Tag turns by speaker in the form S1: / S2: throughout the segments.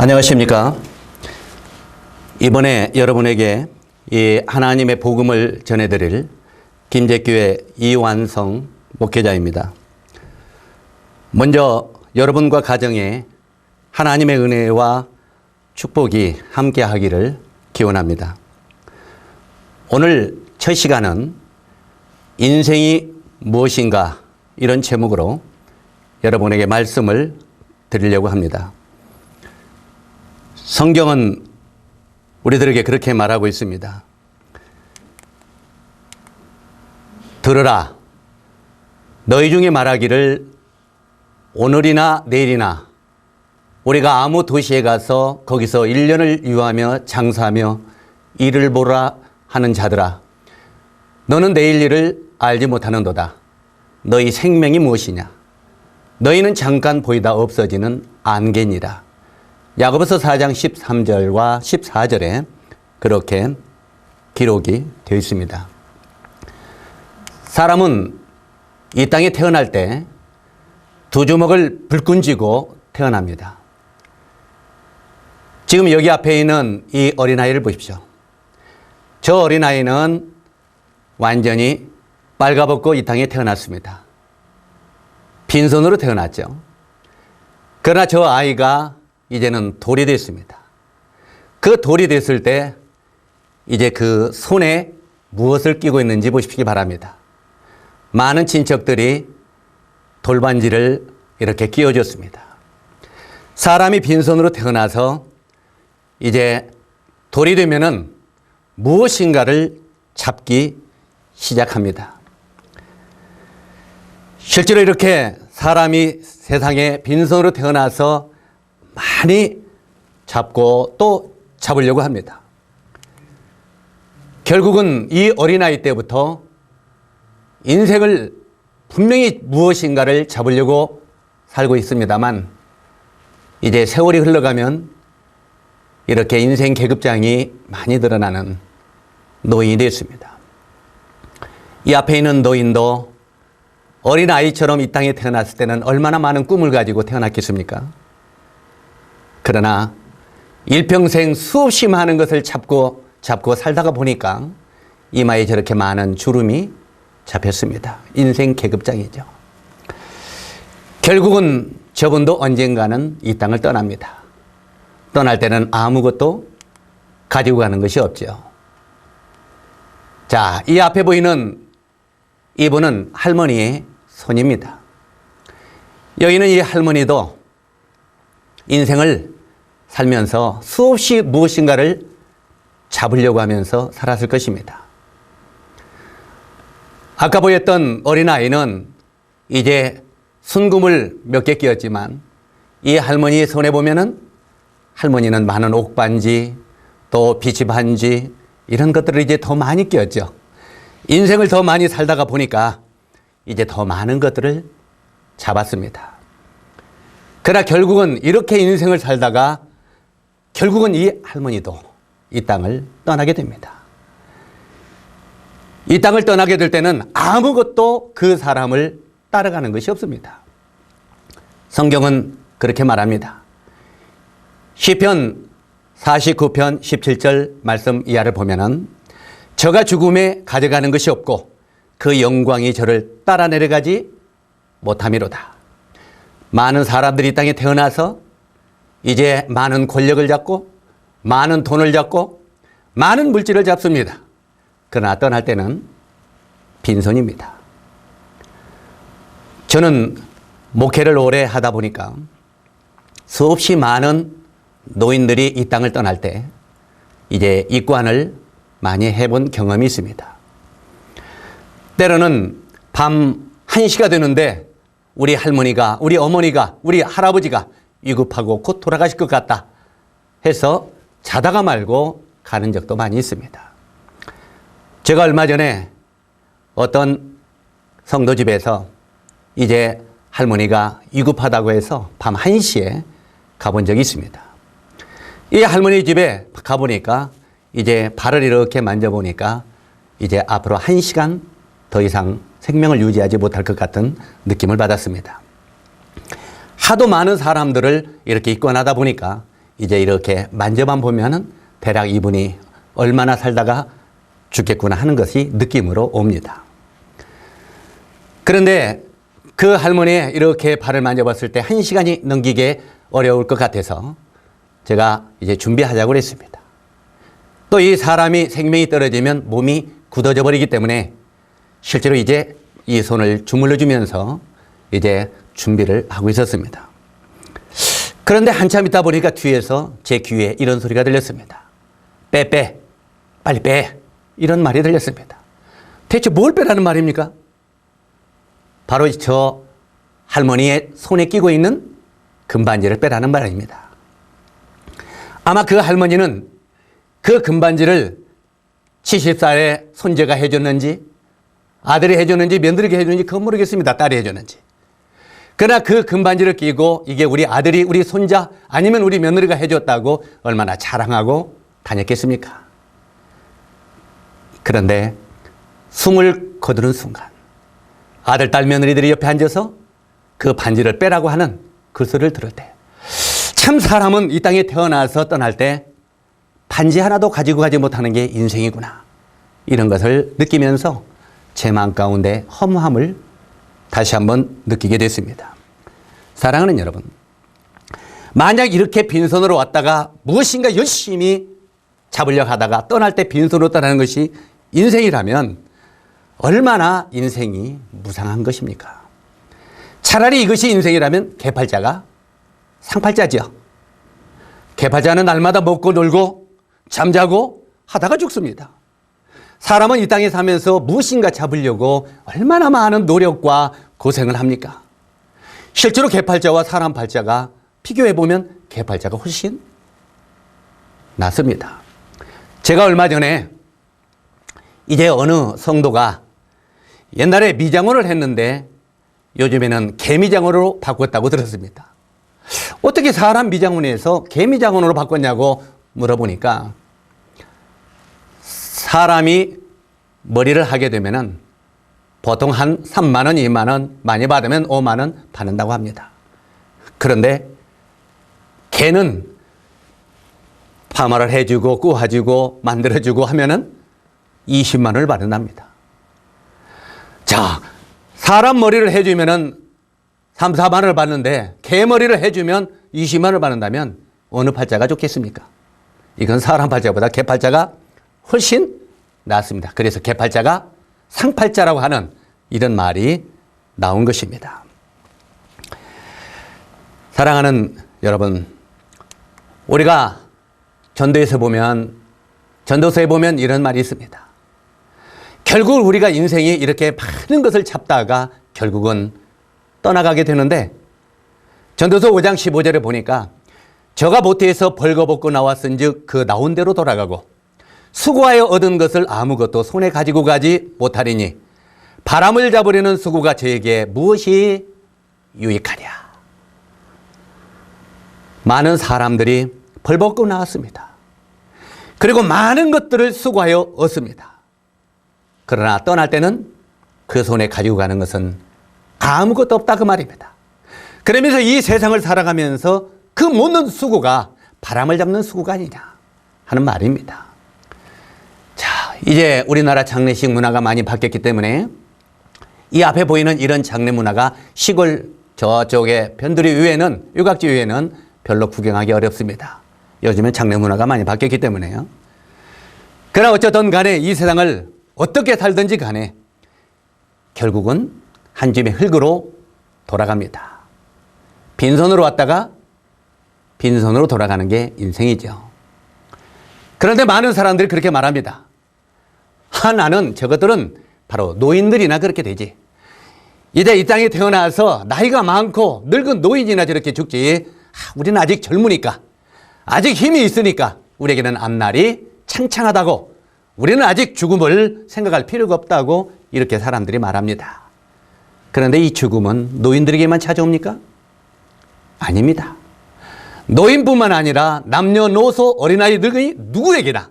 S1: 안녕하십니까. 이번에 여러분에게 이 하나님의 복음을 전해드릴 김제교회 이완성 목회자입니다. 먼저 여러분과 가정에 하나님의 은혜와 축복이 함께하기를 기원합니다. 오늘 첫 시간은 인생이 무엇인가 이런 제목으로 여러분에게 말씀을 드리려고 합니다. 성경은 우리들에게 그렇게 말하고 있습니다. 들으라. 너희 중에 말하기를 오늘이나 내일이나 우리가 아무 도시에 가서 거기서 1년을 유하며 장사하며 일을 보라 하는 자들아. 너는 내일 일을 알지 못하는도다. 너희 생명이 무엇이냐. 너희는 잠깐 보이다 없어지는 안개니라. 야고보서 4장 13절과 14절에 그렇게 기록이 되어 있습니다. 사람은 이 땅에 태어날 때 두 주먹을 불끈 쥐고 태어납니다. 지금 여기 앞에 있는 이 어린아이를 보십시오. 저 어린아이는 완전히 빨가벗고 이 땅에 태어났습니다. 빈손으로 태어났죠. 그러나 저 아이가 이제는 돌이 됐습니다. 그 돌이 됐을 때 이제 그 손에 무엇을 끼고 있는지 보시기 바랍니다. 많은 친척들이 돌반지를 이렇게 끼워줬습니다. 사람이 빈손으로 태어나서 이제 돌이 되면은 무엇인가를 잡기 시작합니다. 실제로 이렇게 사람이 세상에 빈손으로 태어나서 많이 잡고 또 잡으려고 합니다. 결국은 이 어린아이 때부터 인생을 분명히 무엇인가를 잡으려고 살고 있습니다만 이제 세월이 흘러가면 이렇게 인생 계급장이 많이 드러나는 노인이 됐습니다. 이 앞에 있는 노인도 어린아이처럼 이 땅에 태어났을 때는 얼마나 많은 꿈을 가지고 태어났겠습니까? 그러나 일평생 수없이 많은 것을 잡고 살다가 보니까 이마에 저렇게 많은 주름이 잡혔습니다. 인생 계급장이죠. 결국은 저분도 언젠가는 이 땅을 떠납니다. 떠날 때는 아무것도 가지고 가는 것이 없죠. 자, 이 앞에 보이는 이분은 할머니의 손입니다. 여기는 이 할머니도 인생을 살면서 수없이 무엇인가를 잡으려고 하면서 살았을 것입니다. 아까 보였던 어린아이는 이제 순금을 몇 개 끼웠지만 이 할머니의 손에 보면은 할머니는 많은 옥반지 또 비치반지 이런 것들을 이제 더 많이 끼웠죠. 인생을 더 많이 살다가 보니까 이제 더 많은 것들을 잡았습니다. 그러나 결국은 이렇게 인생을 살다가 결국은 이 할머니도 이 땅을 떠나게 됩니다. 이 땅을 떠나게 될 때는 아무것도 그 사람을 따라가는 것이 없습니다. 성경은 그렇게 말합니다. 시편 49편 17절 말씀 이하를 보면은 저가 죽음에 가져가는 것이 없고 그 영광이 저를 따라 내려가지 못함이로다. 많은 사람들이 이 땅에 태어나서 이제 많은 권력을 잡고 많은 돈을 잡고 많은 물질을 잡습니다. 그러나 떠날 때는 빈손입니다. 저는 목회를 오래 하다 보니까 수없이 많은 노인들이 이 땅을 떠날 때 이제 입관을 많이 해본 경험이 있습니다. 때로는 밤 1시가 되는데 우리 할머니가, 우리 어머니가, 우리 할아버지가 위급하고 곧 돌아가실 것 같다 해서 자다가 말고 가는 적도 많이 있습니다. 제가 얼마 전에 어떤 성도 집에서 이제 할머니가 위급하다고 해서 밤 1시에 가본 적이 있습니다. 이 할머니 집에 가보니까 이제 발을 이렇게 만져보니까 이제 앞으로 1시간 더 이상 생명을 유지하지 못할 것 같은 느낌을 받았습니다. 하도 많은 사람들을 이렇게 입건하다 보니까 이제 이렇게 만져만 보면은 대략 이분이 얼마나 살다가 죽겠구나 하는 것이 느낌으로 옵니다. 그런데 그 할머니의 이렇게 발을 만져봤을 때 1시간이 넘기게 어려울 것 같아서 제가 이제 준비하자고 했습니다. 또 이 사람이 생명이 떨어지면 몸이 굳어져 버리기 때문에 실제로 이제 이 손을 주물러 주면서 이제 준비를 하고 있었습니다. 그런데 한참 있다 보니까 뒤에서 제 귀에 이런 소리가 들렸습니다. 빼. 빨리 빼. 이런 말이 들렸습니다. 대체 뭘 빼라는 말입니까? 바로 저 할머니의 손에 끼고 있는 금반지를 빼라는 말입니다. 아마 그 할머니는 그 금반지를 70살에 손자가 해줬는지 아들이 해줬는지 며느리가 해줬는지 그건 모르겠습니다. 딸이 해줬는지. 그러나 그 금반지를 끼고 이게 우리 아들이 우리 손자 아니면 우리 며느리가 해줬다고 얼마나 자랑하고 다녔겠습니까? 그런데 숨을 거두는 순간 아들, 딸, 며느리들이 옆에 앉아서 그 반지를 빼라고 하는 그 소리를 들을 때 참 사람은 이 땅에 태어나서 떠날 때 반지 하나도 가지고 가지 못하는 게 인생이구나. 이런 것을 느끼면서 제 마음 가운데 허무함을 다시 한번 느끼게 됐습니다. 사랑하는 여러분, 만약 이렇게 빈손으로 왔다가 무엇인가 열심히 잡으려고 하다가 떠날 때 빈손으로 떠나는 것이 인생이라면 얼마나 인생이 무상한 것입니까? 차라리 이것이 인생이라면 개팔자가 상팔자죠. 개팔자는 날마다 먹고 놀고 잠자고 하다가 죽습니다. 사람은 이 땅에 사면서 무엇인가 잡으려고 얼마나 많은 노력과 고생을 합니까? 실제로 개팔자와 사람 팔자가 비교해보면 개팔자가 훨씬 낫습니다. 제가 얼마 전에 이제 어느 성도가 옛날에 미장원을 했는데 요즘에는 개미장원으로 바꿨다고 들었습니다. 어떻게 사람 미장원에서 개미장원으로 바꿨냐고 물어보니까 사람이 머리를 하게 되면은 보통 한 3만 원, 2만 원, 많이 받으면 5만 원 받는다고 합니다. 그런데 개는 파마를 해주고 구워주고 만들어주고 하면은 20만 원을 받는답니다. 자, 사람 머리를 해주면은 3, 4만 원을 받는데 개 머리를 해주면 20만 원을 받는다면 어느 팔자가 좋겠습니까? 이건 사람 팔자보다 개 팔자가 훨씬 낫습니다. 그래서 개팔자가 상팔자라고 하는 이런 말이 나온 것입니다. 사랑하는 여러분, 우리가 전도서에 보면 이런 말이 있습니다. 결국 우리가 인생이 이렇게 많은 것을 잡다가 결국은 떠나가게 되는데 전도서 5장 15절에 보니까 저가 모태에서 벌거벗고 나왔은즉 그 나온 대로 돌아가고 수고하여 얻은 것을 아무것도 손에 가지고 가지 못하리니 바람을 잡으려는 수고가 저에게 무엇이 유익하랴. 많은 사람들이 벌벗고 나왔습니다. 그리고 많은 것들을 수고하여 얻습니다. 그러나 떠날 때는 그 손에 가지고 가는 것은 아무것도 없다 그 말입니다. 그러면서 이 세상을 살아가면서 그 모든 수고가 바람을 잡는 수고가 아니냐 하는 말입니다. 자, 이제 우리나라 장례식 문화가 많이 바뀌었기 때문에 이 앞에 보이는 이런 장례 문화가 시골 저쪽에 변두리 위에는 유각지 위에는 별로 구경하기 어렵습니다. 요즘엔 장례 문화가 많이 바뀌었기 때문에요. 그러나 어쨌든 간에 이 세상을 어떻게 살든지 간에 결국은 한 줌의 흙으로 돌아갑니다. 빈손으로 왔다가 빈손으로 돌아가는 게 인생이죠. 그런데 많은 사람들이 그렇게 말합니다. 나는 저것들은 바로 노인들이나 그렇게 되지. 이제 이 땅에 태어나서 나이가 많고 늙은 노인이나 저렇게 죽지. 우리는 아직 젊으니까, 아직 힘이 있으니까 우리에게는 앞날이 창창하다고, 우리는 아직 죽음을 생각할 필요가 없다고 이렇게 사람들이 말합니다. 그런데 이 죽음은 노인들에게만 찾아옵니까? 아닙니다. 노인뿐만 아니라 남녀노소 어린아이 늙은이 누구에게나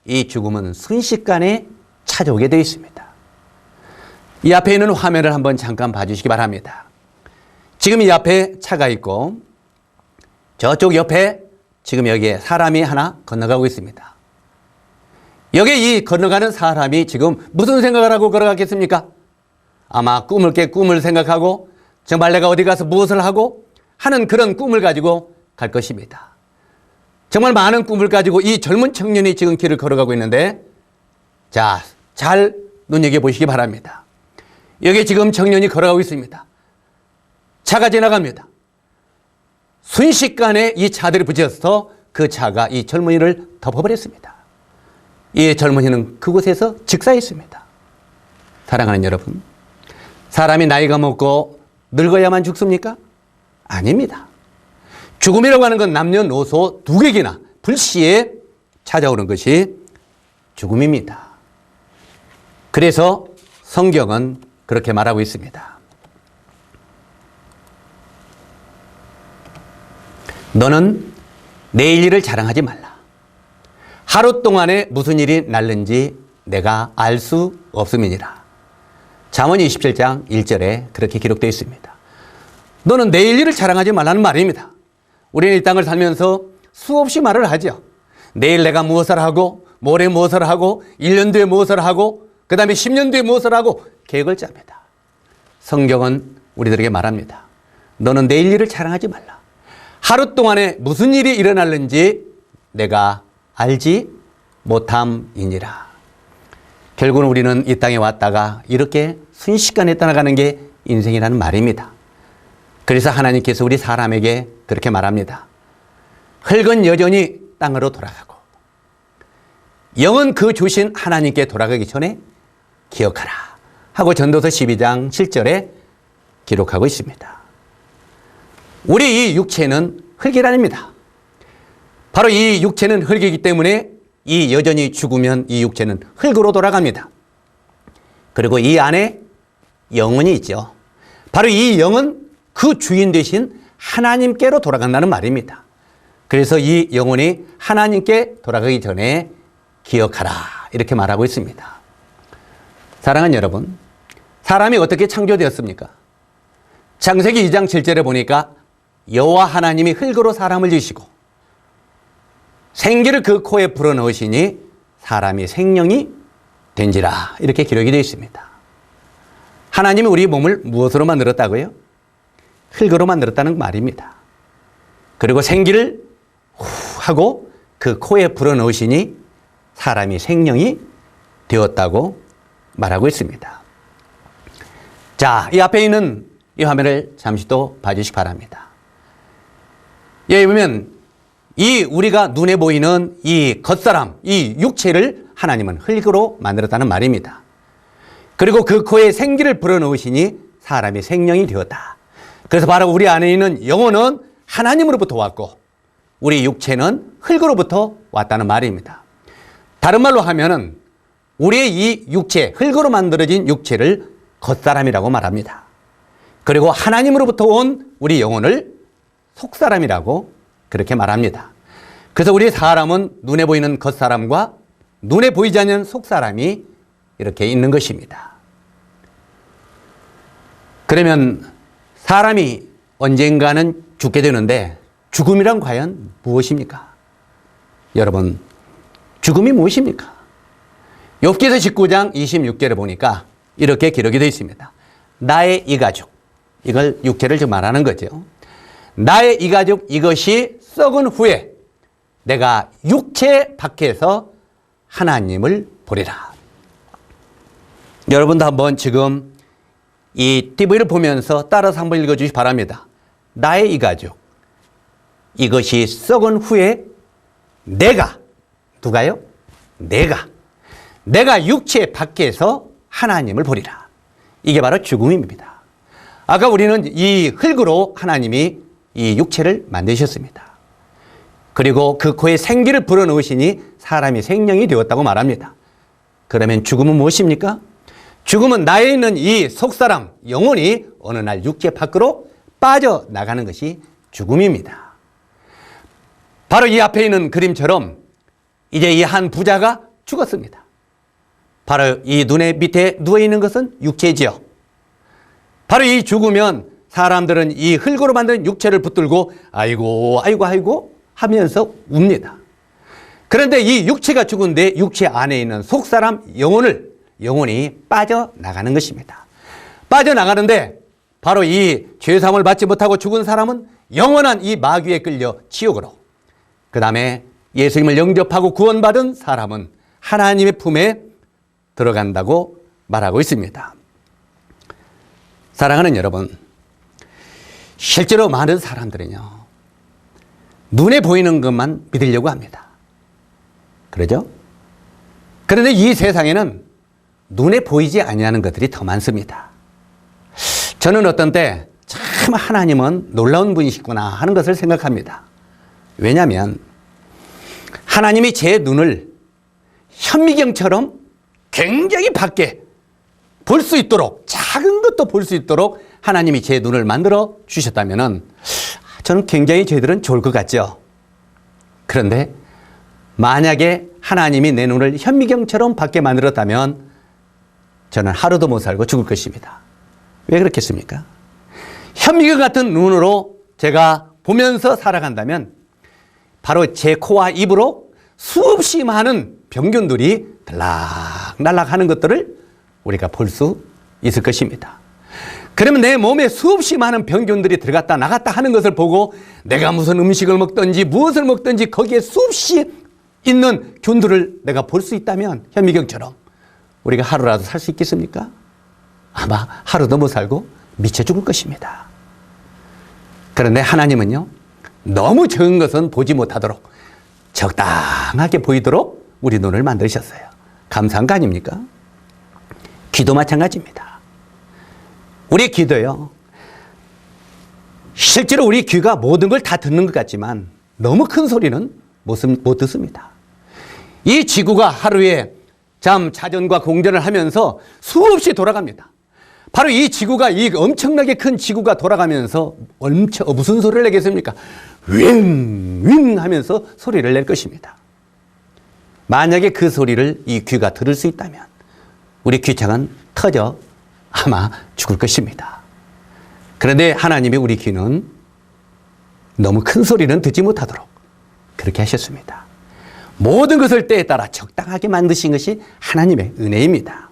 S1: 이 죽음은 순식간에 찾아오게 되어 있습니다. 이 앞에 있는 화면을 한번 잠깐 봐주시기 바랍니다. 지금 이 앞에 차가 있고 저쪽 옆에 지금 여기에 사람이 하나 건너가고 있습니다. 여기에 이 건너가는 사람이 지금 무슨 생각을 하고 걸어갔겠습니까? 아마 꿈을 깨 꿈을 생각하고 정말 내가 어디 가서 무엇을 하고 하는 그런 꿈을 가지고 갈 것입니다. 정말 많은 꿈을 가지고 이 젊은 청년이 지금 길을 걸어가고 있는데, 자, 잘 눈여겨보시기 바랍니다. 여기 지금 청년이 걸어가고 있습니다. 차가 지나갑니다. 순식간에 이 차들이 부딪혀서 그 차가 이 젊은이를 덮어버렸습니다. 이 젊은이는 그곳에서 즉사했습니다. 사랑하는 여러분, 사람이 나이가 먹고 늙어야만 죽습니까? 아닙니다. 죽음이라고 하는 건 남녀노소 누구에게나 불시에 찾아오는 것이 죽음입니다. 그래서 성경은 그렇게 말하고 있습니다. 너는 내일 일을 자랑하지 말라. 하루 동안에 무슨 일이 날는지 내가 알 수 없음이니라. 잠언 27장 1절에 그렇게 기록되어 있습니다. 너는 내일 일을 자랑하지 말라는 말입니다. 우리는 이 땅을 살면서 수없이 말을 하죠. 내일 내가 무엇을 하고, 모레 무엇을 하고, 1년 뒤에 무엇을 하고, 그 다음에 10년 뒤에 무엇을 하고 계획을 짭니다. 성경은 우리들에게 말합니다. 너는 내일 일을 자랑하지 말라. 하루 동안에 무슨 일이 일어날는지 내가 알지 못함이니라. 결국은 우리는 이 땅에 왔다가 이렇게 순식간에 떠나가는 게 인생이라는 말입니다. 그래서 하나님께서 우리 사람에게 그렇게 말합니다. 흙은 여전히 땅으로 돌아가고 영은 그 주신 하나님께 돌아가기 전에 기억하라 하고 전도서 12장 7절에 기록하고 있습니다. 우리 이 육체는 흙이랍니다. 바로 이 육체는 흙이기 때문에 이 여전히 죽으면 이 육체는 흙으로 돌아갑니다. 그리고 이 안에 영혼이 있죠. 바로 이 영은 그 주인 되신 하나님께로 돌아간다는 말입니다. 그래서 이 영혼이 하나님께 돌아가기 전에 기억하라 이렇게 말하고 있습니다. 사랑하는 여러분, 사람이 어떻게 창조되었습니까? 창세기 2장 7절에 보니까 여호와 하나님이 흙으로 사람을 지으시고 생기를 그 코에 불어넣으시니 사람이 생명이 된지라 이렇게 기록이 되어 있습니다. 하나님이 우리 몸을 무엇으로 만들었다고요? 흙으로 만들었다는 말입니다. 그리고 생기를 후 하고 그 코에 불어넣으시니 사람이 생명이 되었다고 말하고 있습니다. 자, 이 앞에 있는 이 화면을 잠시 또 봐주시기 바랍니다. 여기 보면 이 우리가 눈에 보이는 이 겉사람, 이 육체를 하나님은 흙으로 만들었다는 말입니다. 그리고 그 코에 생기를 불어넣으시니 사람이 생명이 되었다. 그래서 바로 우리 안에 있는 영혼은 하나님으로부터 왔고 우리 육체는 흙으로부터 왔다는 말입니다. 다른 말로 하면은 우리의 이 육체, 흙으로 만들어진 육체를 겉사람이라고 말합니다. 그리고 하나님으로부터 온 우리 영혼을 속사람이라고 그렇게 말합니다. 그래서 우리 사람은 눈에 보이는 겉사람과 눈에 보이지 않는 속사람이 이렇게 있는 것입니다. 그러면 사람이 언젠가는 죽게 되는데 죽음이란 과연 무엇입니까? 여러분, 죽음이 무엇입니까? 욥기서 19장 26절에 보니까 이렇게 기록이 되어 있습니다. 나의 이 가죽, 이걸 육체를 지금 말하는 거죠. 나의 이 가죽 이것이 썩은 후에 내가 육체 밖에서 하나님을 보리라. 여러분도 한번 지금 이 TV를 보면서 따라서 한번 읽어주시기 바랍니다. 나의 이 가죽 이것이 썩은 후에 내가, 누가요? 내가 육체 밖에서 하나님을 보리라. 이게 바로 죽음입니다. 아까 우리는 이 흙으로 하나님이 이 육체를 만드셨습니다. 그리고 그 코에 생기를 불어넣으시니 사람이 생명이 되었다고 말합니다. 그러면 죽음은 무엇입니까? 죽음은 나에 있는 이 속사람, 영혼이 어느 날 육체 밖으로 빠져나가는 것이 죽음입니다. 바로 이 앞에 있는 그림처럼 이제 이 한 부자가 죽었습니다. 바로 이 눈의 밑에 누워있는 것은 육체지요. 바로 이 죽으면 사람들은 이 흙으로 만든 육체를 붙들고 아이고 하면서 웁니다. 그런데 이 육체가 죽은데 육체 안에 있는 속사람 영혼이 빠져나가는 것입니다. 빠져나가는데 바로 이 죄사함을 받지 못하고 죽은 사람은 영원한 이 마귀에 끌려 지옥으로, 그 다음에 예수님을 영접하고 구원받은 사람은 하나님의 품에 들어간다고 말하고 있습니다. 사랑하는 여러분, 실제로 많은 사람들은요, 눈에 보이는 것만 믿으려고 합니다. 그러죠? 그런데 이 세상에는 눈에 보이지 아니하는 것들이 더 많습니다. 저는 어떤 때 참 하나님은 놀라운 분이시구나 하는 것을 생각합니다. 왜냐하면 하나님이 제 눈을 현미경처럼 굉장히 밝게 볼 수 있도록, 작은 것도 볼 수 있도록 하나님이 제 눈을 만들어 주셨다면 저는 굉장히 저희들은 좋을 것 같죠. 그런데 만약에 하나님이 내 눈을 현미경처럼 밝게 만들었다면 저는 하루도 못 살고 죽을 것입니다. 왜 그렇겠습니까? 현미경 같은 눈으로 제가 보면서 살아간다면 바로 제 코와 입으로 수없이 많은 병균들이 들락날락 하는 것들을 우리가 볼 수 있을 것입니다. 그러면 내 몸에 수없이 많은 병균들이 들어갔다 나갔다 하는 것을 보고 내가 무슨 음식을 먹든지 무엇을 먹든지 거기에 수없이 있는 균들을 내가 볼 수 있다면 현미경처럼 우리가 하루라도 살 수 있겠습니까? 아마 하루도 못 살고 미쳐 죽을 것입니다. 그런데 하나님은요, 너무 적은 것은 보지 못하도록 적당하게 보이도록 우리 눈을 만드셨어요. 감사한 거 아닙니까? 귀도 마찬가지입니다. 우리 귀도요, 실제로 우리 귀가 모든 걸 다 듣는 것 같지만 너무 큰 소리는 못 듣습니다. 이 지구가 하루에 자전과 공전을 하면서 수없이 돌아갑니다. 바로 이 지구가, 이 엄청나게 큰 지구가 돌아가면서 무슨 소리를 내겠습니까? 윙 하면서 소리를 낼 것입니다. 만약에 그 소리를 이 귀가 들을 수 있다면 우리 귀창은 터져 아마 죽을 것입니다. 그런데 하나님이 우리 귀는 너무 큰 소리는 듣지 못하도록 그렇게 하셨습니다. 모든 것을 때에 따라 적당하게 만드신 것이 하나님의 은혜입니다.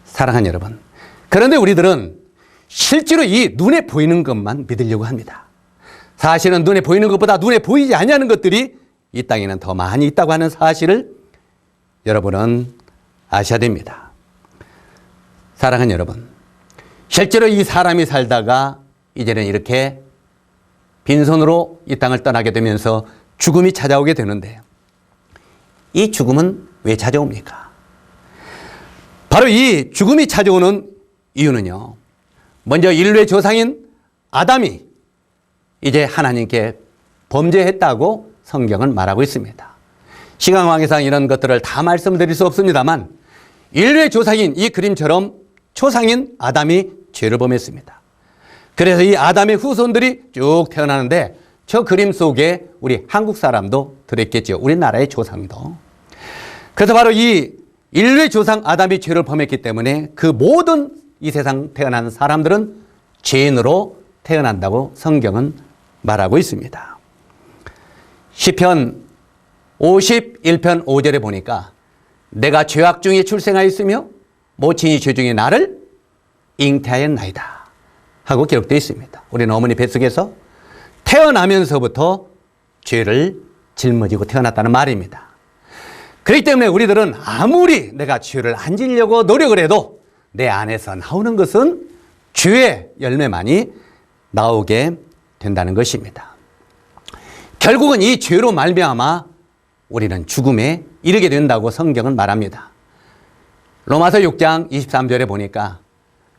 S1: 사랑하는 여러분, 그런데 우리들은 실제로 이 눈에 보이는 것만 믿으려고 합니다. 사실은 눈에 보이는 것보다 눈에 보이지 아니하는 것들이 이 땅에는 더 많이 있다고 하는 사실을 여러분은 아셔야 됩니다. 사랑하는 여러분, 실제로 이 사람이 살다가 이제는 이렇게 빈손으로 이 땅을 떠나게 되면서 죽음이 찾아오게 되는데, 이 죽음은 왜 찾아옵니까? 바로 이 죽음이 찾아오는 이유는요, 먼저 인류의 조상인 아담이 이제 하나님께 범죄했다고 성경은 말하고 있습니다. 시간 관계상 이런 것들을 다 말씀드릴 수 없습니다만 인류의 조상인 이 그림처럼 초상인 아담이 죄를 범했습니다. 그래서 이 아담의 후손들이 쭉 태어나는데 저 그림 속에 우리 한국 사람도 들었겠죠. 우리나라의 조상도. 그래서 바로 이 인류의 조상 아담이 죄를 범했기 때문에 그 모든 이 세상 태어난 사람들은 죄인으로 태어난다고 성경은 말하고 있습니다. 시편 51편 5절에 보니까 내가 죄악 중에 출생하였으며 모친이 죄 중에 나를 잉태하였나이다 하고 기록되어 있습니다. 우리는 어머니 뱃속에서 태어나면서부터 죄를 짊어지고 태어났다는 말입니다. 그렇기 때문에 우리들은 아무리 내가 죄를 안 지려고 노력을 해도 내 안에서 나오는 것은 죄의 열매만이 나오게 된다는 것입니다. 결국은 이 죄로 말미암아 우리는 죽음에 이르게 된다고 성경은 말합니다. 로마서 6장 23절에 보니까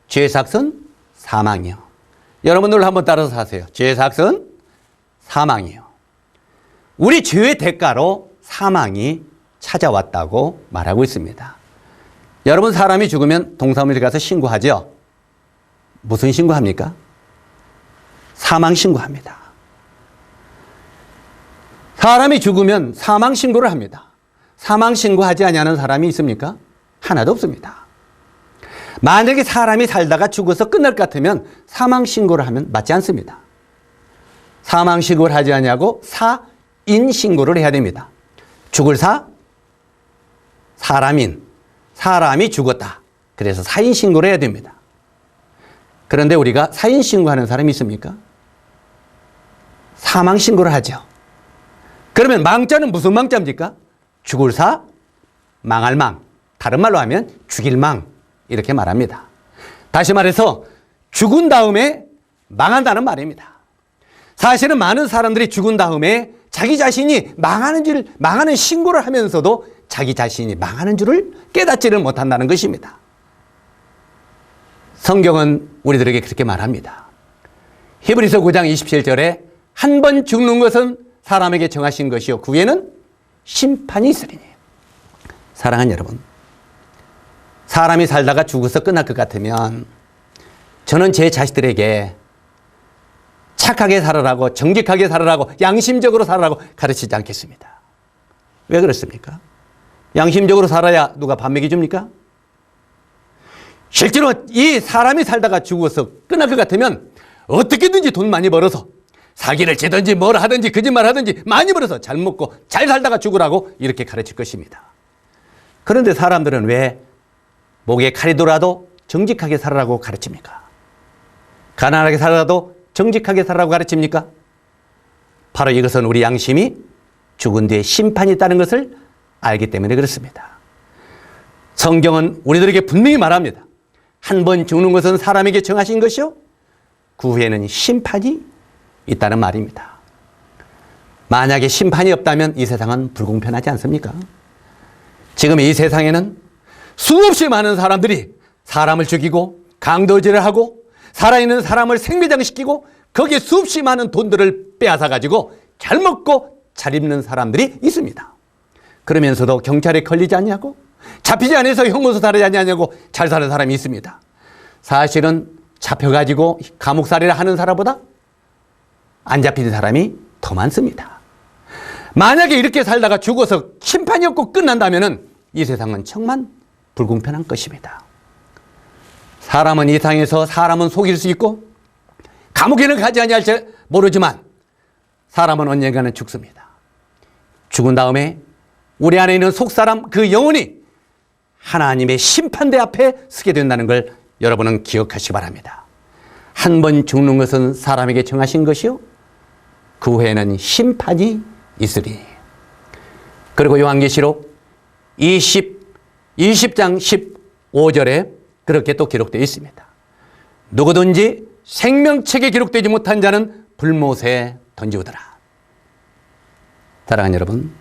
S1: 죄의 삭은 사망이요. 여러분들 한번 따라서 하세요. 죄의 삭은 사망이요. 우리 죄의 대가로 사망이 찾아왔다고 말하고 있습니다. 여러분, 사람이 죽으면 동사무소에 가서 신고하죠? 무슨 신고합니까? 사망 신고합니다. 사람이 죽으면 사망 신고를 합니다. 사망 신고하지 아니하는 사람이 있습니까? 하나도 없습니다. 만약에 사람이 살다가 죽어서 끝날 것 같으면 사망 신고를 하면 맞지 않습니다. 사망 신고를 하지 않냐고 신고를 해야 됩니다. 죽을 사, 사람인, 사람이 죽었다. 그래서 사인 신고를 해야 됩니다. 그런데 우리가 사인 신고하는 사람이 있습니까? 사망 신고를 하죠. 그러면 망자는 무슨 망자입니까? 죽을 사, 망할 망. 다른 말로 하면 죽일 망. 이렇게 말합니다. 다시 말해서 죽은 다음에 망한다는 말입니다. 사실은 많은 사람들이 죽은 다음에 자기 자신이 망하는 신고를 하면서도 자기 자신이 망하는 줄을 깨닫지를 못한다는 것입니다. 성경은 우리들에게 그렇게 말합니다. 히브리서 9장 27절에 한 번 죽는 것은 사람에게 정하신 것이요 그 후에는 심판이 있으리니. 사랑하는 여러분, 사람이 살다가 죽어서 끝날 것 같으면 저는 제 자식들에게 착하게 살아라고, 정직하게 살아라고, 양심적으로 살아라고 가르치지 않겠습니다. 왜 그렇습니까? 양심적으로 살아야 누가 밥 먹여줍니까? 실제로 이 사람이 살다가 죽어서 끝날 것 같으면 어떻게든지 돈 많이 벌어서 사기를 치든지 뭘 하든지 거짓말 하든지 많이 벌어서 잘 먹고 잘 살다가 죽으라고 이렇게 가르칠 것입니다. 그런데 사람들은 왜 목에 칼이 돌아도 정직하게 살아라고 가르칩니까? 가난하게 살아도 정직하게 살아라고 가르칩니까? 바로 이것은 우리 양심이 죽은 뒤에 심판이 있다는 것을 알기 때문에 그렇습니다. 성경은 우리들에게 분명히 말합니다. 한 번 죽는 것은 사람에게 정하신 것이요 그 후에는 심판이 있다는 말입니다. 만약에 심판이 없다면 이 세상은 불공평하지 않습니까? 지금 이 세상에는 수없이 많은 사람들이 사람을 죽이고 강도질을 하고 살아있는 사람을 생매장시키고 거기에 수없이 많은 돈들을 빼앗아 가지고 잘 먹고 잘 입는 사람들이 있습니다. 그러면서도 경찰에 걸리지 않냐고, 잡히지 않아서 형무소 살아지 않냐고 잘 사는 사람이 있습니다. 사실은 잡혀가지고 감옥살이를 하는 사람보다 안 잡히는 사람이 더 많습니다. 만약에 이렇게 살다가 죽어서 심판이 없고 끝난다면 이 세상은 정말 불공평한 것입니다. 사람은 이 땅에서 사람은 속일 수 있고 감옥에는 가지 아니할지 모르지만 사람은 언젠가는 죽습니다. 죽은 다음에 우리 안에 있는 속사람 그 영혼이 하나님의 심판대 앞에 서게 된다는 걸 여러분은 기억하시기 바랍니다. 한 번 죽는 것은 사람에게 정하신 것이요 그 후에는 심판이 있으리. 그리고 요한계시록 20장 15절에 그렇게 또 기록되어 있습니다. 누구든지 생명책에 기록되지 못한 자는 불못에 던지우더라. 사랑하는 여러분,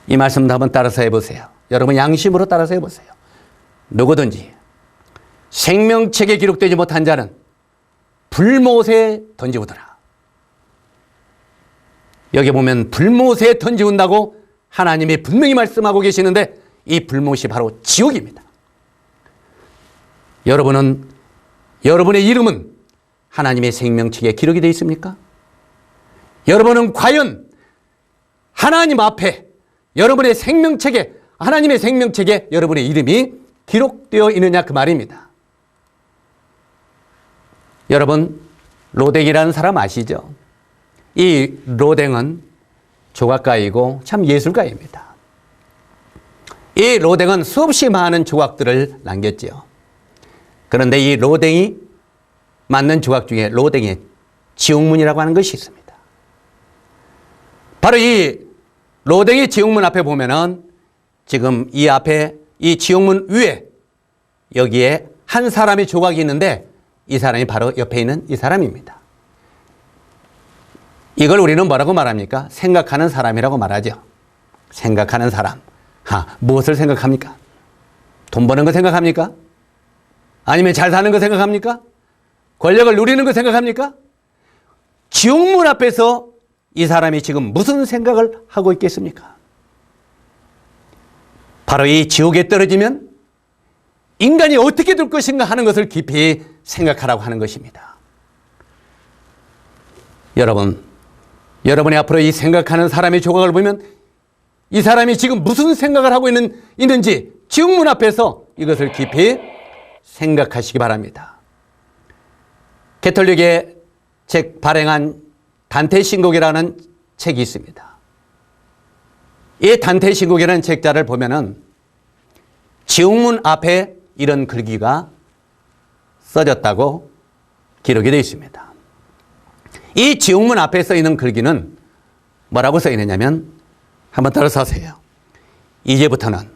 S1: 이 말씀도 한번 따라서 해보세요. 여러분 양심으로 따라서 해보세요. 누구든지 생명책에 기록되지 못한 자는 불못에 던지우더라. 여기 보면 불못에 던지운다고 하나님이 분명히 말씀하고 계시는데 이 불못이 바로 지옥입니다. 여러분의 이름은 하나님의 생명책에 기록이 되어 있습니까? 여러분은 과연 하나님 앞에 여러분의 생명책에, 하나님의 생명책에 여러분의 이름이 기록되어 있느냐 그 말입니다. 여러분, 로댕이라는 사람 아시죠? 이 로댕은 조각가이고 참 예술가입니다. 이 로댕은 수없이 많은 조각들을 남겼지요. 그런데 이 로댕이 만든 조각 중에 로댕의 지옥문이라고 하는 것이 있습니다. 바로 이 로댕의 지옥문 앞에 보면은 지금 이 앞에 이 지옥문 위에 여기에 한 사람의 조각이 있는데 이 사람이 바로 옆에 있는 이 사람입니다. 이걸 우리는 뭐라고 말합니까? 생각하는 사람이라고 말하죠. 생각하는 사람. 무엇을 생각합니까? 돈 버는 거 생각합니까? 아니면 잘 사는 거 생각합니까? 권력을 누리는 거 생각합니까? 지옥문 앞에서 이 사람이 지금 무슨 생각을 하고 있겠습니까? 바로 이 지옥에 떨어지면 인간이 어떻게 될 것인가 하는 것을 깊이 생각하라고 하는 것입니다. 여러분이 앞으로 이 생각하는 사람의 조각을 보면 이 사람이 지금 무슨 생각을 하고 있는지 지옥문 앞에서 이것을 깊이 생각하시기 바랍니다. 가톨릭의 책 발행한 단테 신곡이라는 책이 있습니다. 이 단테 시국이라는 책자를 보면은 지옥문 앞에 이런 글귀가 써졌다고 기록이 되어 있습니다. 이 지옥문 앞에 써 있는 글귀는 뭐라고 써 있느냐면 한번 따라서 하세요. 이제부터는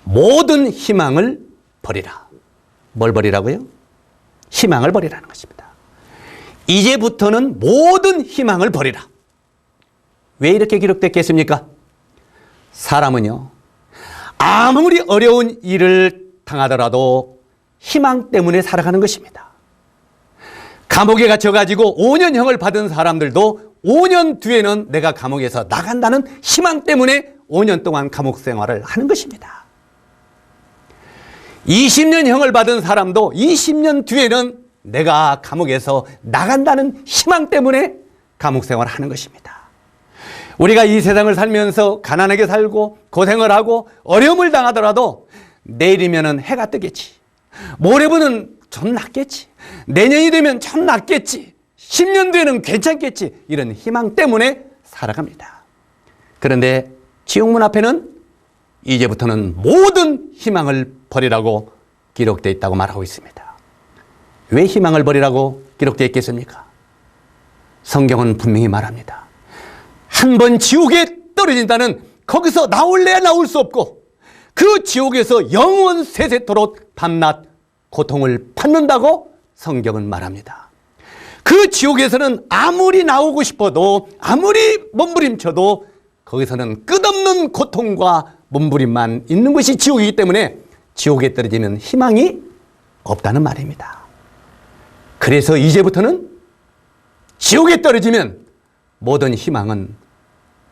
S1: 모든 희망을 버리라. 뭘 버리라고요? 희망을 버리라는 것입니다. 이제부터는 모든 희망을 버리라. 왜 이렇게 기록됐겠습니까? 사람은요, 아무리 어려운 일을 당하더라도 희망 때문에 살아가는 것입니다. 감옥에 갇혀가지고 5년형을 받은 사람들도 5년 뒤에는 내가 감옥에서 나간다는 희망 때문에 5년 동안 감옥 생활을 하는 것입니다. 20년형을 받은 사람도 20년 뒤에는 내가 감옥에서 나간다는 희망 때문에 감옥 생활을 하는 것입니다. 우리가 이 세상을 살면서 가난하게 살고 고생을 하고 어려움을 당하더라도 내일이면 해가 뜨겠지. 모레부는 좀 낫겠지. 내년이 되면 좀 낫겠지. 10년 뒤에는 괜찮겠지. 이런 희망 때문에 살아갑니다. 그런데 지옥문 앞에는 이제부터는 모든 희망을 버리라고 기록되어 있다고 말하고 있습니다. 왜 희망을 버리라고 기록되어 있겠습니까? 성경은 분명히 말합니다. 한 번 지옥에 떨어진다는 거기서 나올래야 나올 수 없고 그 지옥에서 영원 세세토록 밤낮 고통을 받는다고 성경은 말합니다. 그 지옥에서는 아무리 나오고 싶어도 아무리 몸부림쳐도 거기서는 끝없는 고통과 몸부림만 있는 것이 지옥이기 때문에 지옥에 떨어지면 희망이 없다는 말입니다. 그래서 이제부터는 지옥에 떨어지면 모든 희망은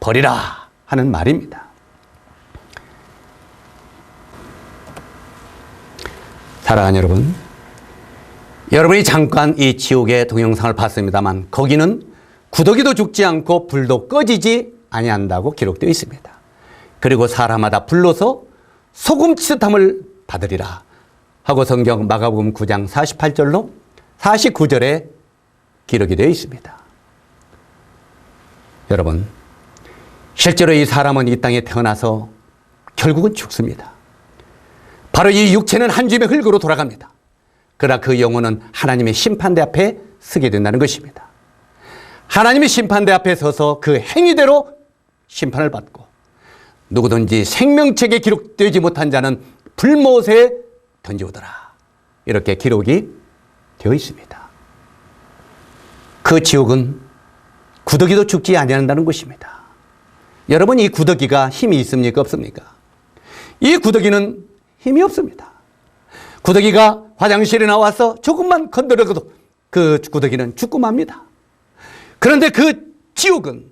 S1: 버리라 하는 말입니다. 사랑하는 여러분, 여러분이 잠깐 이 지옥의 동영상을 봤습니다만 거기는 구더기도 죽지 않고 불도 꺼지지 아니한다고 기록되어 있습니다. 그리고 사람마다 불로서 소금 치듯함을 받으리라 하고 성경 마가복음 9장 48절로 49절에 기록이 되어 있습니다. 여러분, 실제로 이 사람은 이 땅에 태어나서 결국은 죽습니다. 바로 이 육체는 한 줌의 흙으로 돌아갑니다. 그러나 그 영혼은 하나님의 심판대 앞에 서게 된다는 것입니다. 하나님의 심판대 앞에 서서 그 행위대로 심판을 받고 누구든지 생명책에 기록되지 못한 자는 불못에 던지오더라. 이렇게 기록이 되어 있습니다. 그 지옥은 구더기도 죽지 아니한다는 것입니다. 여러분, 이 구더기가 힘이 있습니까? 없습니까? 이 구더기는 힘이 없습니다. 구더기가 화장실에 나와서 조금만 건드려도 그 구더기는 죽고 맙니다. 그런데 그 지옥은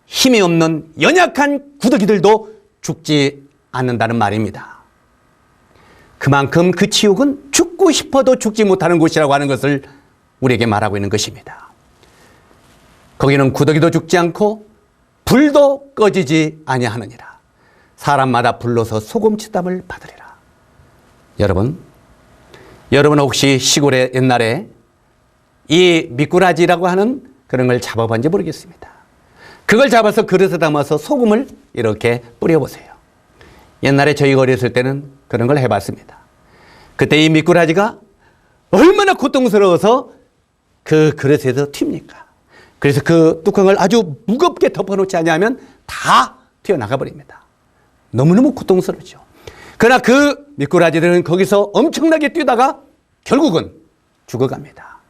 S1: 힘이 없는 연약한 구더기들도 죽지 않는다는 말입니다. 그만큼 그 지옥은 죽고 싶어도 죽지 못하는 곳이라고 하는 것을 우리에게 말하고 있는 것입니다. 거기는 구더기도 죽지 않고 불도 꺼지지 아니하느니라. 사람마다 불러서 소금치담을 받으리라. 여러분 혹시 시골에 옛날에 이 미꾸라지라고 하는 그런 걸 잡아봤는지 모르겠습니다. 그걸 잡아서 그릇에 담아서 소금을 이렇게 뿌려보세요. 옛날에 저희가 어렸을 때는 그런 걸 해봤습니다. 그때 이 미꾸라지가 얼마나 고통스러워서 그 그릇에서 튑니까? 그래서 그 뚜껑을 아주 무겁게 덮어놓지 않으면 다 튀어나가 버립니다. 너무너무 고통스럽죠. 그러나 그 미꾸라지들은 거기서 엄청나게 뛰다가 결국은 죽어갑니다.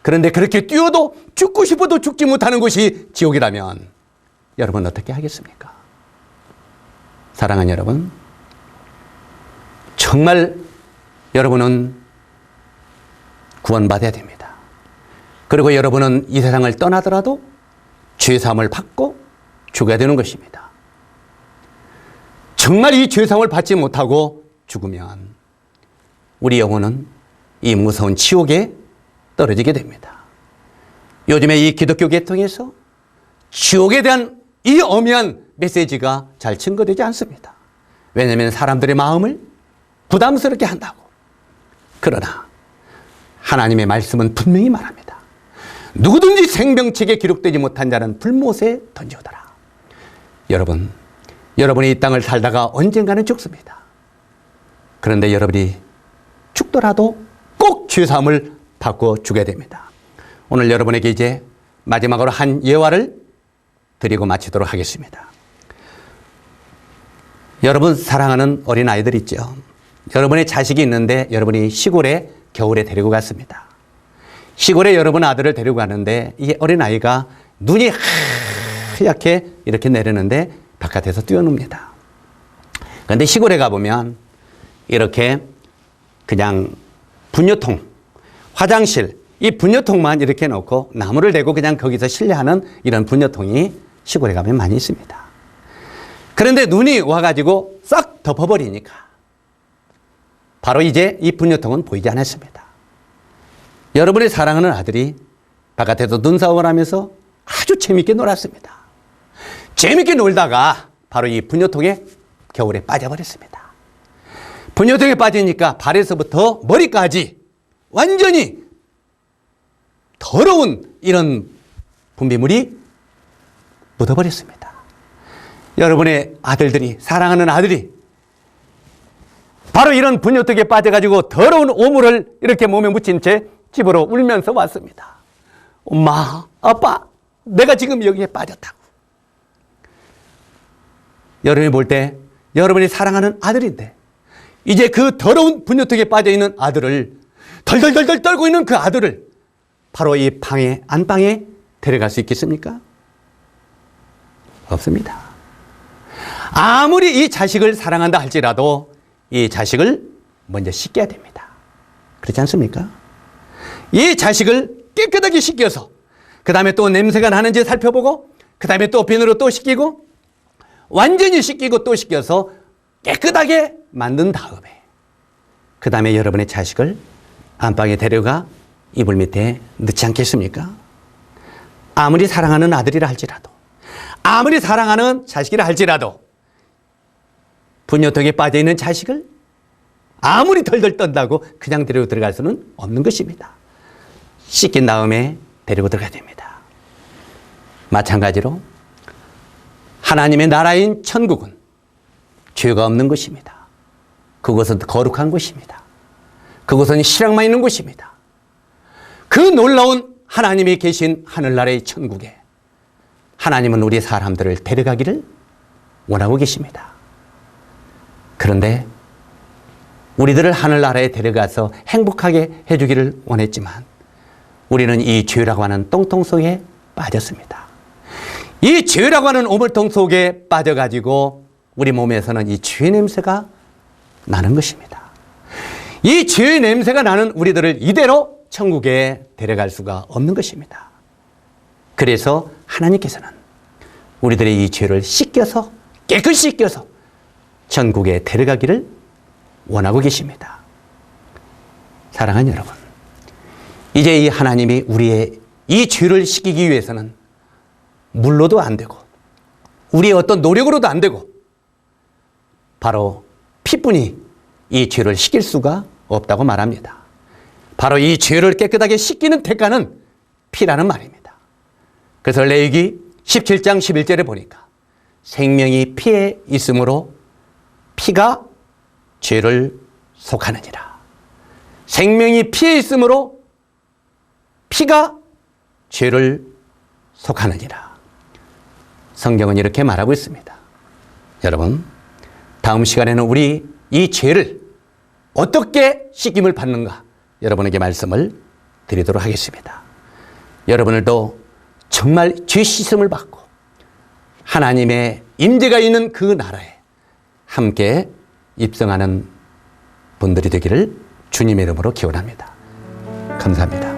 S1: 그런데 그렇게 뛰어도 죽고 싶어도 죽지 못하는 곳이 지옥이라면 여러분 어떻게 하겠습니까? 사랑하는 여러분, 정말 여러분은 구원받아야 됩니다. 그리고 여러분은 이 세상을 떠나더라도 죄사함을 받고 죽어야 되는 것입니다. 정말 이 죄사함을 받지 못하고 죽으면 우리 영혼은 이 무서운 지옥에 떨어지게 됩니다. 요즘에 이 기독교 계통에서 지옥에 대한 이 엄연한 메시지가 잘 증거되지 않습니다. 왜냐하면 사람들의 마음을 부담스럽게 한다고. 그러나 하나님의 말씀은 분명히 말합니다. 누구든지 생명책에 기록되지 못한 자는 불못에 던지오더라. 여러분이 이 땅을 살다가 언젠가는 죽습니다. 그런데 여러분이 죽더라도 꼭 죄사함을 받고 죽게 됩니다. 오늘 여러분에게 이제 마지막으로 한 예화를 드리고 마치도록 하겠습니다. 여러분 사랑하는 어린아이들 있죠. 여러분의 자식이 있는데 여러분이 시골에 겨울에 데리고 갔습니다. 시골에 여러분 아들을 데리고 가는데 이 어린아이가 눈이 하얗게 이렇게 내리는데 바깥에서 뛰어놉니다. 그런데 시골에 가보면 이렇게 그냥 분유통, 화장실, 이 분유통만 이렇게 놓고 나무를 대고 그냥 거기서 실내하는 이런 분유통이 시골에 가면 많이 있습니다. 그런데 눈이 와가지고 싹 덮어버리니까 바로 이제 이 분유통은 보이지 않았습니다. 여러분의 사랑하는 아들이 바깥에서 눈싸움을 하면서 아주 재밌게 놀았습니다. 재밌게 놀다가 바로 이 분유통에 겨울에 빠져버렸습니다. 분유통에 빠지니까 발에서부터 머리까지 완전히 더러운 이런 분비물이 묻어버렸습니다. 여러분의 아들들이, 사랑하는 아들이 바로 이런 분유통에 빠져가지고 더러운 오물을 이렇게 몸에 묻힌 채 집으로 울면서 왔습니다. 엄마, 아빠, 내가 지금 여기에 빠졌다고. 여러분이 볼 때 여러분이 사랑하는 아들인데 이제 그 더러운 분유통에 빠져있는 아들을 덜덜덜덜 떨고 있는 그 아들을 바로 이 방에, 안방에 데려갈 수 있겠습니까? 없습니다. 아무리 이 자식을 사랑한다 할지라도 이 자식을 먼저 씻겨야 됩니다. 그렇지 않습니까? 이 자식을 깨끗하게 씻겨서 그 다음에 또 냄새가 나는지 살펴보고 그 다음에 또 비누로 또 씻기고 완전히 씻기고 또 씻겨서 깨끗하게 만든 다음에 그 다음에 여러분의 자식을 안방에 데려가 이불 밑에 넣지 않겠습니까? 아무리 사랑하는 아들이라 할지라도 아무리 사랑하는 자식이라 할지라도 분유통에 빠져있는 자식을 아무리 덜덜 떤다고 그냥 데리고 들어갈 수는 없는 것입니다. 씻긴 다음에 데리고 들어가야 됩니다. 마찬가지로 하나님의 나라인 천국은 죄가 없는 것입니다. 그곳은 거룩한 곳입니다. 그곳은 실학만 있는 곳입니다. 그 놀라운 하나님이 계신 하늘나라의 천국에 하나님은 우리 사람들을 데려가기를 원하고 계십니다. 그런데 우리들을 하늘나라에 데려가서 행복하게 해주기를 원했지만 우리는 이 죄라고 하는 똥통 속에 빠졌습니다. 이 죄라고 하는 오물통 속에 빠져가지고 우리 몸에서는 이 죄 냄새가 나는 것입니다. 이 죄의 냄새가 나는 우리들을 이대로 천국에 데려갈 수가 없는 것입니다. 그래서 하나님께서는 우리들의 이 죄를 씻겨서 깨끗이 씻겨서 천국에 데려가기를 원하고 계십니다. 사랑하는 여러분, 이제 이 하나님이 우리의 이 죄를 씻기기 위해서는 물로도 안 되고 우리의 어떤 노력으로도 안 되고 바로 피뿐이 이 죄를 씻길 수가 없다고 말합니다. 바로 이 죄를 깨끗하게 씻기는 대가는 피라는 말입니다. 그래서 레위기 17장 11절에 보니까 생명이 피에 있으므로 피가 죄를 속하느니라. 생명이 피에 있으므로 피가 죄를 속하느니라. 성경은 이렇게 말하고 있습니다. 여러분, 다음 시간에는 우리 이 죄를 어떻게 씻김을 받는가 여러분에게 말씀을 드리도록 하겠습니다. 여러분들도 정말 죄 씻음을 받고 하나님의 임재가 있는 그 나라에 함께 입성하는 분들이 되기를 주님의 이름으로 기원합니다. 감사합니다.